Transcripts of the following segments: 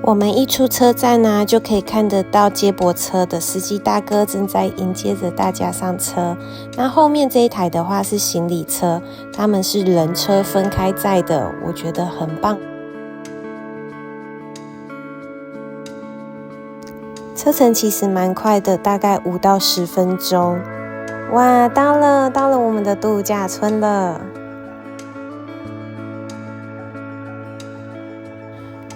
我们一出车站呢，就可以看得到接驳车的司机大哥正在迎接着大家上车。那后面这一台的话是行李车，他们是人车分开载的，我觉得很棒。车程其实蛮快的，大概5到10分钟。哇，到了我们的度假村了。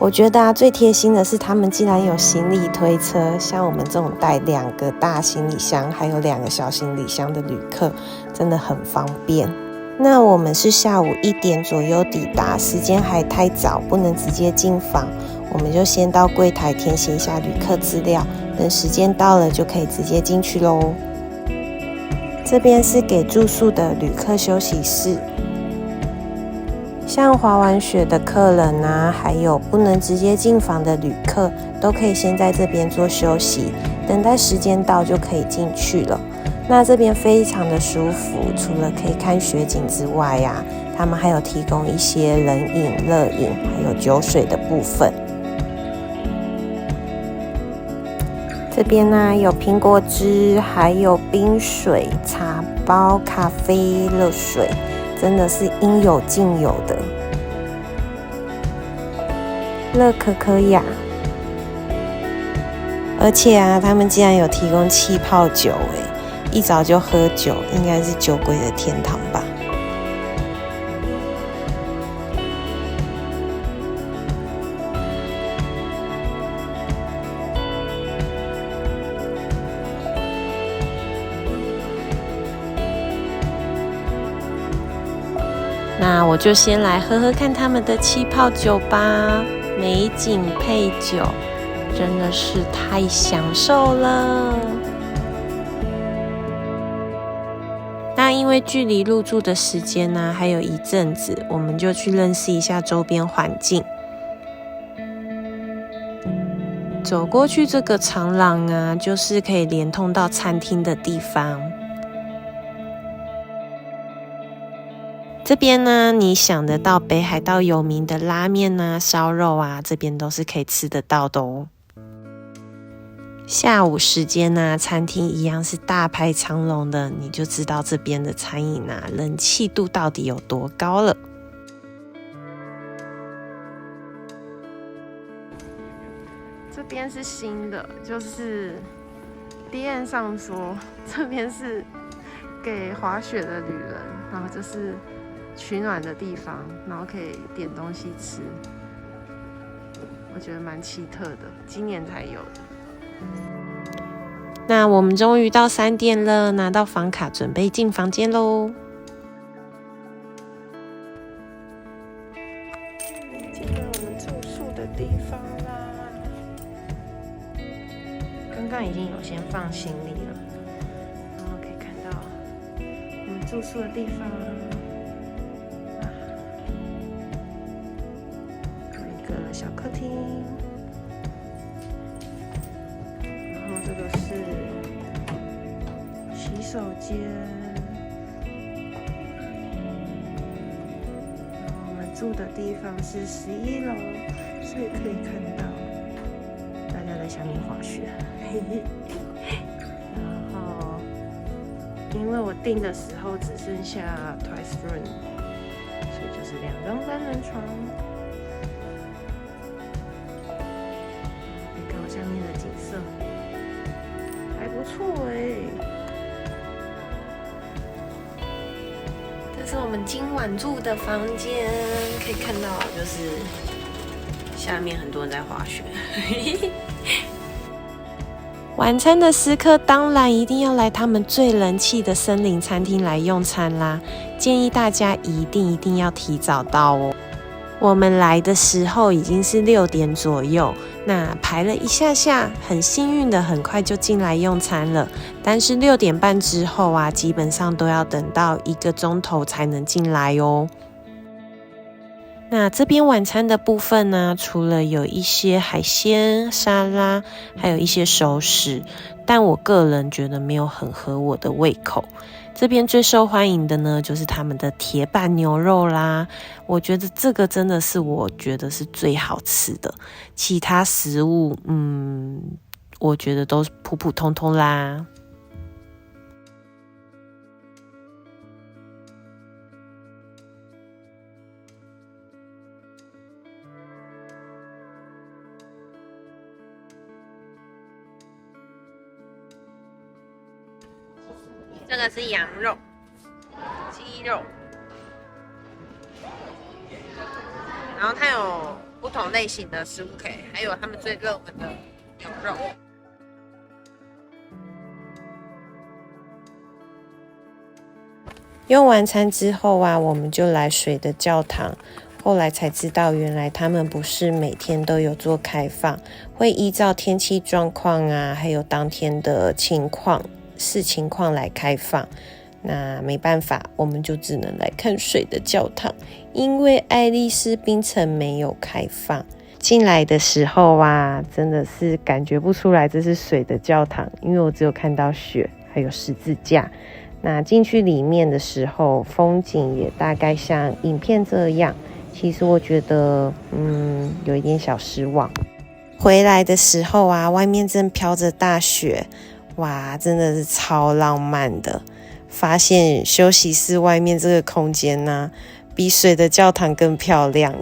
我觉得最贴心的是他们竟然有行李推车，像我们这种带2个大行李箱还有2个小行李箱的旅客真的很方便。那我们是下午1点左右抵达，时间还太早，不能直接进房，我们就先到柜台填写一下旅客资料，等时间到了就可以直接进去咯。这边是给住宿的旅客休息室，像滑完雪的客人啊，还有不能直接进房的旅客，都可以先在这边做休息，等待时间到就可以进去了。那这边非常的舒服，除了可以看雪景之外啊，他们还有提供一些冷饮、热饮，还有酒水的部分。这边呢有苹果汁，还有冰水、茶包、咖啡、热水。真的是应有尽有的，乐可可呀！而且啊，他们竟然有提供气泡酒，一早就喝酒，应该是酒鬼的天堂吧。那我就先来喝喝看他们的气泡酒吧，美景配酒，真的是太享受了。那因为距离入住的时间呢，还有一阵子，我们就去认识一下周边环境。走过去这个长廊啊，就是可以连通到餐厅的地方。这边呢，你想得到北海道有名的拉面啊、烧肉啊，这边都是可以吃得到的哦。下午时间啊，餐厅一样是大排长龙的，你就知道这边的餐饮啊，人气度到底有多高了。这边是新的，就是DM上说这边是给滑雪的旅人，然后就是取暖的地方，然后可以点东西吃，我觉得蛮奇特的，今年才有的。那我们终于到3点了，拿到房卡，准备进房间咯。进了我们住宿的地方啦。刚刚已经有先放行李了，然后可以看到我们住宿的地方。小客厅，然后这个是洗手间，然后我们住的地方是11楼，所以可以看到大家在下面滑雪。然后因为我订的时候只剩下 Twice Room， 所以就是2张单人床。下面的景色还不错这是我们今晚住的房间，可以看到就是下面很多人在滑雪。晚餐的时刻当然一定要来他们最人气的森林餐厅来用餐啦，建议大家一定要提早到哦。我们来的时候已经是6点左右，那排了一下下，很幸运的很快就进来用餐了。但是6点半之后啊，基本上都要等到1个钟头才能进来哦。那这边晚餐的部分呢，除了有一些海鲜沙拉，还有一些熟食，但我个人觉得没有很合我的胃口。这边最受欢迎的呢，就是他们的铁板牛肉啦。我觉得这个真的是我觉得是最好吃的，其他食物，我觉得都普普通通啦。这个是羊肉、鸡肉，然后它有不同类型的食物可以，还有他们最热门的牛肉。用完餐之后啊，我们就来水的教堂。后来才知道，原来他们不是每天都有做开放，会依照天气状况啊，还有当天的视情况来开放。那没办法，我们就只能来看水的教堂，因为爱丽丝冰城没有开放。进来的时候啊，真的是感觉不出来这是水的教堂，因为我只有看到雪，还有十字架。那进去里面的时候，风景也大概像影片这样。其实我觉得，有一点小失望。回来的时候啊，外面正飘着大雪，哇，真的是超浪漫的。发现休息室外面这个空间呢，比水的教堂更漂亮。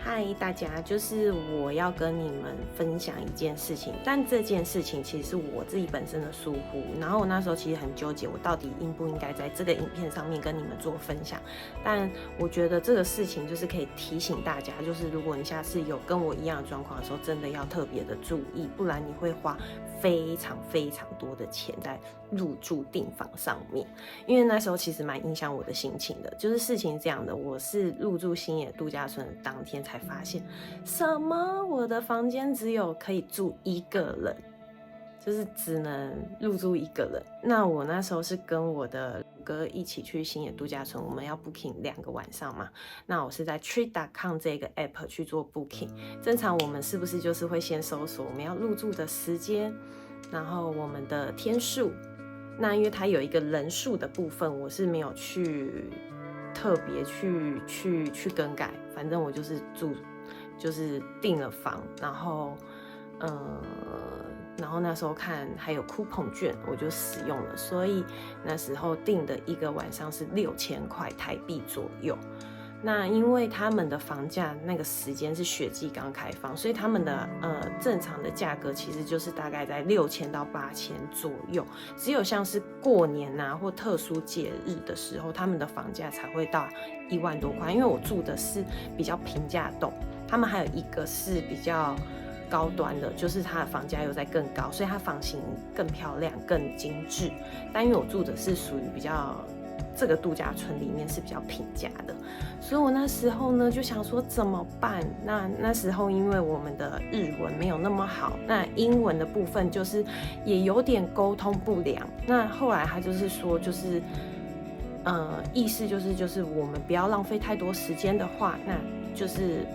嗨，大家，就是我要跟你们分享一件事情，但这件事情其实是我自己本身的疏忽，然后我那时候其实很纠结，我到底应不应该在这个影片上面跟你们做分享。但我觉得这个事情就是可以提醒大家，就是如果你下次有跟我一样的状况的时候，真的要特别的注意，不然你会花非常非常多的钱在入住订房上面。因为那时候其实蛮影响我的心情的，就是事情这样的，我是入住星野度假村的当天才发现，什么我的房间只有可以住一个人，就是只能入住一个人。那我那时候是跟我的哥一起去星野度假村，我们要 booking 2个晚上嘛。那我是在 trip.com 这个 app 去做 booking。正常我们是不是就是会先搜索我们要入住的时间，然后我们的天数。那因为它有一个人数的部分，我是没有去特别去更改，反正我就是订了房，然后那时候看还有 coupon 券，我就使用了，所以那时候订的一个晚上是6000块台币左右。那因为他们的房价那个时间是雪季刚开放，所以他们的正常的价格其实就是大概在6000到8000左右。只有像是过年啊或特殊节日的时候，他们的房价才会到1万多块。因为我住的是比较平价栋，他们还有一个是比较高端的，就是它的房价又在更高，所以它房型更漂亮、更精致。但因为我住的是属于比较这个度假村里面是比较平价的，所以我那时候呢就想说怎么办？那时候因为我们的日文没有那么好，那英文的部分就是也有点沟通不良。那后来他就是说，就是意思就是我们不要浪费太多时间的话，那就是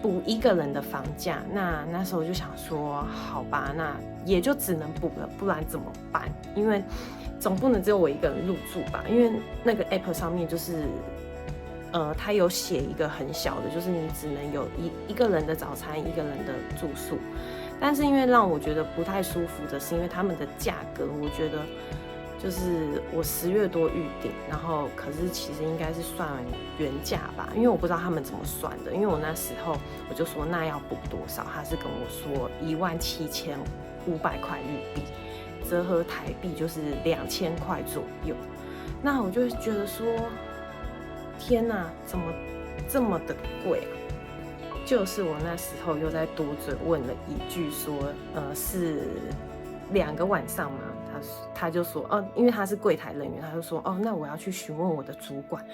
补一个人的房价。那时候就想说，好吧，那也就只能补了，不然怎么办？因为总不能只有我一个人入住吧？因为那个 app 上面就是它有写一个很小的，就是你只能有一个人的早餐，一个人的住宿。但是因为让我觉得不太舒服的是，因为他们的价格，我觉得就是我10月多预定，然后可是其实应该是算原价吧，因为我不知道他们怎么算的。因为我那时候我就说那要补多少，他是跟我说17500块日币，折合台币就是2000块左右。那我就觉得说，天哪，怎么这么的贵啊？就是我那时候又在多嘴问了一句说，是2个晚上吗？他他就说，因为他是柜台人员，他就说，那我要去询问我的主管。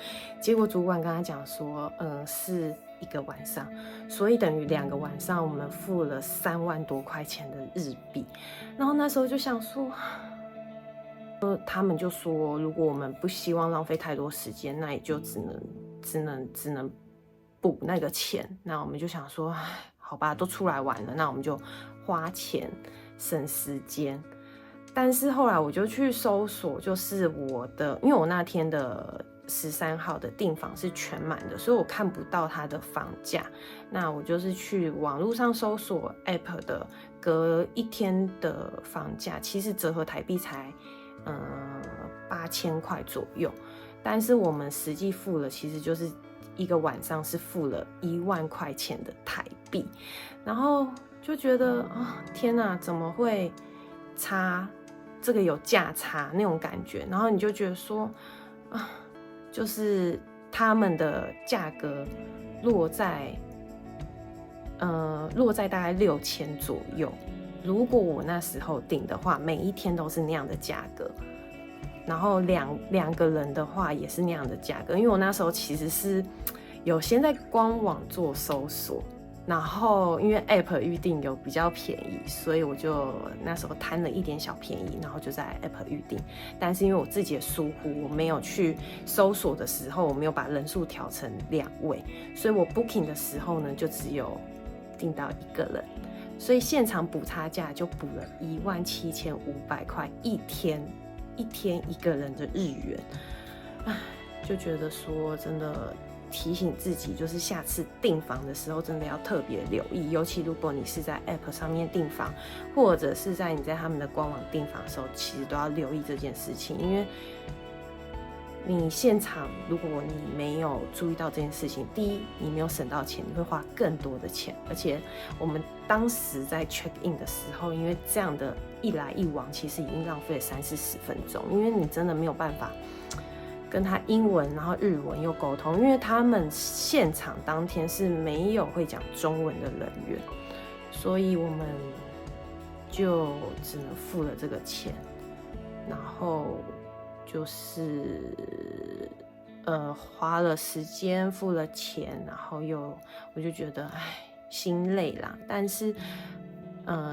结果主管跟他讲说，是1个晚上，所以等于2个晚上，我们付了3万多块钱的日币。然后那时候就想说，他们就说，如果我们不希望浪费太多时间，那也就只能补那个钱。那我们就想说，好吧，都出来玩了，那我们就花钱省时间。但是后来我就去搜索，就是因为我那天的13号的订房是全满的，所以我看不到它的房价。那我就是去网络上搜索 App 的隔1天的房价，其实折合台币才8000块左右。但是我们实际付了，其实就是1个晚上是付了1万块钱的台币。然后就觉得天哪，怎么会差？这个有价差那种感觉，然后你就觉得说，就是他们的价格落在大概6000左右。如果我那时候订的话，每一天都是那样的价格，然后两个人的话也是那样的价格。因为我那时候其实是有先在官网做搜索。然后因为 App 预订有比较便宜，所以我就那时候贪了一点小便宜，然后就在 App 预订。但是因为我自己的疏忽，我没有去搜索的时候，我没有把人数调成2位，所以我 Booking 的时候呢，就只有订到1个人，所以现场补差价就补了17500块一天1个人的日元。就觉得说真的。提醒自己，就是下次订房的时候，真的要特别留意。尤其如果你是在 App 上面订房，或者是你在他们的官网订房的时候，其实都要留意这件事情。因为你现场，如果你没有注意到这件事情，第一，你没有省到钱，你会花更多的钱。而且我们当时在 check in 的时候，因为这样的一来一往，其实已经浪费了30-40分钟，因为你真的没有办法。跟他英文，然后日文又沟通，因为他们现场当天是没有会讲中文的人员，所以我们就只能付了这个钱，然后就是花了时间，付了钱，然后我就觉得心累啦，但是。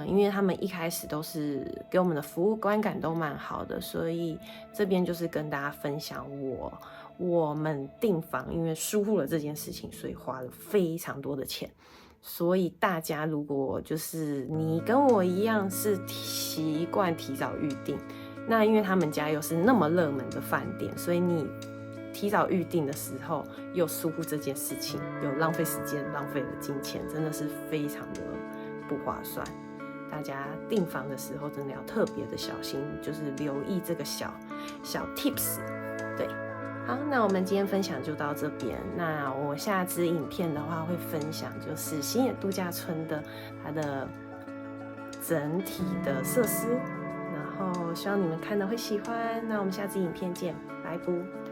因为他们一开始都是给我们的服务观感都蛮好的，所以这边就是跟大家分享我们订房因为疏忽了这件事情，所以花了非常多的钱。所以大家如果就是你跟我一样是习惯提早预订，那因为他们家又是那么热门的饭店，所以你提早预订的时候又疏忽这件事情，有浪费时间，浪费了金钱，真的是非常的不划算。大家订房的时候真的要特别的小心，就是留意这个小 tips。对，好，那我们今天分享就到这边。那我下支影片的话会分享就是新野度假村的它的整体的设施，然后希望你们看了会喜欢。那我们下支影片见，拜拜。